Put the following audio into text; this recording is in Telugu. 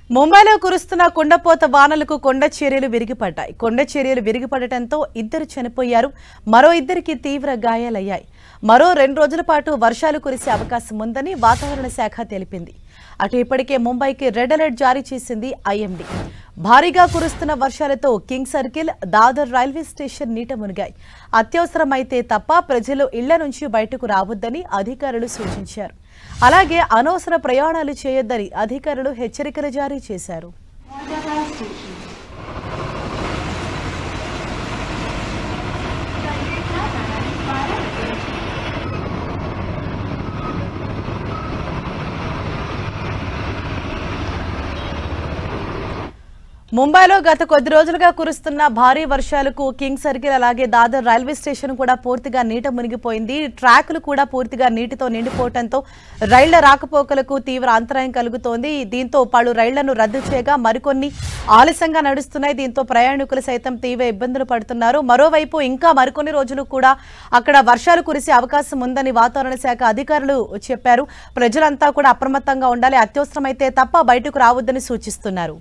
ముంబైలో కురుస్తున్న కుండపోత వానలకు కొండ చర్యలు విరిగిపడ్డాయి. కొండ చర్యలు విరిగిపడటంతో ఇద్దరు చనిపోయారు. మరో ఇద్దరికి తీవ్ర గాయాలయ్యాయి. మరో 2 రోజుల పాటు వర్షాలు కురిసే అవకాశం ఉందని వాతావరణ శాఖ తెలిపింది. అటు ఇప్పటికే ముంబైకి రెడ్ అలర్ట్ జారీ చేసింది ఐఎండీ. భారీగా కురుస్తున్న వర్షాలతో king circle, Dadar railway station నీట మునిగాయి. అత్యవసరమైతే తప్ప ప్రజలు ఇళ్ల నుంచి బయటకు రావద్దని అధికారులు సూచించారు. అలాగే అనవసర ప్రయాణాలు చేయొద్దని అధికారులు హెచ్చరికలు జారీ చేశారు. ముంబైలో గత కొద్ది రోజులుగా కురుస్తున్న భారీ వర్షాలకు కింగ్ సర్కిల్ అలాగే దాదర్ రైల్వే స్టేషన్ కూడా పూర్తిగా నీట మునిగిపోయింది. ట్రాకులు కూడా పూర్తిగా నీటితో నిండిపోవడంతో రైళ్ల రాకపోకలకు తీవ్ర అంతరాయం కలుగుతోంది. దీంతో పలు రైళ్లను రద్దు చేయగా మరికొన్ని ఆలస్యంగా నడుస్తున్నాయి. దీంతో ప్రయాణికులు సైతం తీవ్ర ఇబ్బందులు పడుతున్నారు. మరోవైపు ఇంకా మరికొన్ని రోజులు కూడా అక్కడ వర్షాలు కురిసే అవకాశం ఉందని వాతావరణ శాఖ అధికారులు చెప్పారు. ప్రజలంతా కూడా అప్రమత్తంగా ఉండాలి, అత్యవసరమైతే తప్ప బయటకు రావద్దని సూచిస్తున్నారు.